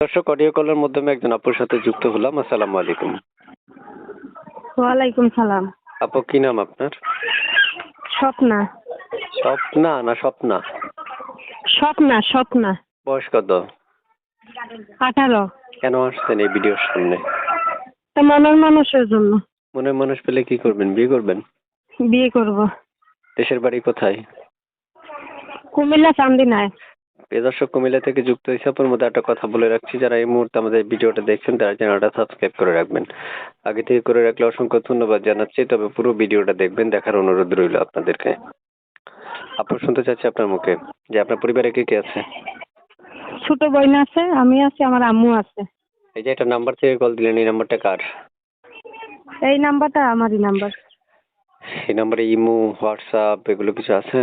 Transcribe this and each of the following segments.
দর্শক, অডিও কলের মাধ্যমে একজন আপুর সাথে যুক্ত হলাম। আসসালামু আলাইকুম। ওয়ালাইকুম সালাম। আপু, কি নাম আপনার? স্বপ্না। স্বপ্না না স্বপ্না? স্বপ্না স্বপ্না। বয়স কত? 18। কেন আসছেন এই ভিডিওর সামনে? তা মনের মানুষের জন্য। মনের মানুষ পেলে কি করবেন? বিয়ে করবেন? বিয়ে করব। দেশের বাড়ি কোথায়? কুমিল্লা চান্দিনায়। প্রিয় দর্শক, কুমিল্লা থেকে যুক্ত হয়েছে। আপনার মধ্যে একটা কথা বলে রাখছি, যারা এই মুহূর্তে আমাদের ভিডিওটা দেখছেন তারা চ্যানেলটা সাবস্ক্রাইব করে রাখবেন। আগে থেকে করে রাখলে অসংখ্য ধন্যবাদ জানাচ্ছি। তবে পুরো ভিডিওটা দেখবেন, দেখার অনুরোধ রইল আপনাদেরকে। আপু, শুনতে চাচ্ছি আপনার মুখে যে আপনার পরিবারে কে কে আছে? ছোট বোন আছে, আমি আছি, আমার আম্মু আছে। এই যে একটা নাম্বার থেকে কল দিলেন, এই নাম্বারটা কার? এই নাম্বারটা আমারই নাম্বার। এই নাম্বারে ইমো, হোয়াটসঅ্যাপ এগুলো কিছু আছে?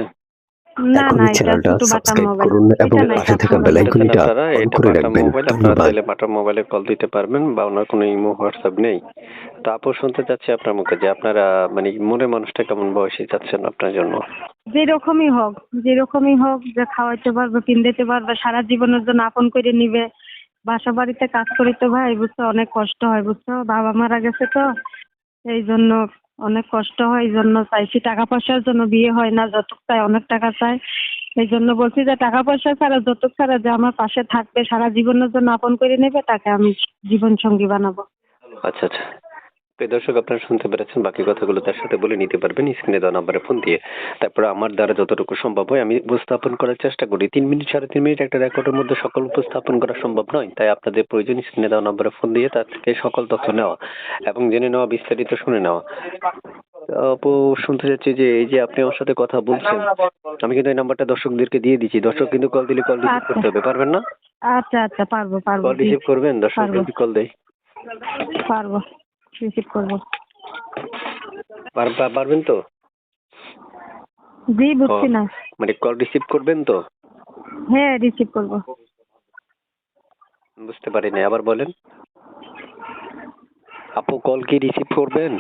না না, এখনই এটা চ্যানেলটা ছোট বাটা সাবস্ক্রাইব মোবাইল। করুন এবং এটা নাই, পাশে থাকা মোবাইল বেল নাই। আইকনটা আপনারা অন এটা করে বাটা রাখবেন। মোবাইল, আপনারা ধন্যবাদ। চাইলে বাটা মোবাইলে কল দিতে পারবেন বা ওনার কোনো ইমো হোয়াটসঅ্যাপ নেই। তো আপু, শুনতে চাচ্ছি আপনার মুখে যে আপনারা মানে মনের মানুষটা কেমন বয়সী চাচ্ছেন আপনার জন্য? যেরকমই হোক, যে খাওয়াইতে পারবে, কিনতে পারবে, সারা জীবনের জন্য আপন করে নিবে। বাসা বাড়িতে কাজ করি তো ভাই, বুঝছো, অনেক কষ্ট হয়, বুঝছো, বাবা মারা গেছে তো এই জন্য অনেক কষ্ট হয়। এই জন্য চাইছি, টাকা পয়সার জন্য বিয়ে হয় না, যতটুক চাই অনেক টাকা চাই। এই জন্য বলছি যে টাকা পয়সা ছাড়া, যতটুক ছাড়া, যে আমার পাশে থাকবে, সারা জীবনের জন্য আপন করে নেবে, তাকে আমি জীবন সঙ্গী বানাবো। আচ্ছা আচ্ছা, প্রিয় দর্শক, আপনারা শুনতে পেরেছেন। বাকি কথাগুলো তার সাথে বলে নিতে পারবেন স্ক্রিনে দেওয়া নাম্বারে ফোন দিয়ে। তারপরে আমার দ্বারা যতটুকু সম্ভব হয় আমি উপস্থাপন করার চেষ্টা করি। 3 মিনিট 3.5 মিনিট একটা রেকর্ডের মধ্যে সকল উপস্থাপন করা সম্ভব নয়, তাই আপনাদের প্রয়োজন স্ক্রিনে দেওয়া নাম্বারে ফোন দিয়ে তার থেকে সকল তথ্য নেওয়া এবং জেনে নেওয়া, বিস্তারিত শুনে নেওয়া। আপু, শুনতে চাচ্ছি যে এই যে আপনি আমার সাথে কথা বলছেন, আমি কিন্তু এই নাম্বারটা দর্শকদেরকে দিয়ে দিচ্ছি। দর্শক কিন্তু কল দিলে কল রিসিভ করতে হবে, পারবেন না? আচ্ছা আচ্ছা, পারবো পারবো, কল রিসিভ করবেন? দর্শক পারবো যদি কল দেয় পারবো, রিসিভ করবো। পারবেন তো? জি, বুঝছি না। মানে কল রিসিভ করবেন তো? হ্যাঁ, রিসিভ করবো। বুঝতে পারিনি, আবার বলেন। আপু, কল কি রিসিভ করবেন?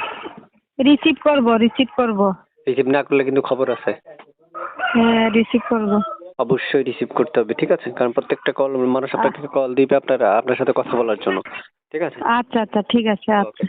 রিসিভ করবো, রিসিভ করবো। রিসিভ না করলে কিন্তু খবর আছে। হ্যাঁ, রিসিভ করবো। অবশ্যই রিসিভ করতে হবে, ঠিক আছে? কারণ প্রত্যেকটা কল মানুষ আপনাকে কল দিবে আপনার সাথে কথা বলার জন্য, ঠিক আছে? আচ্ছা আচ্ছা, ঠিক আছে, আচ্ছা।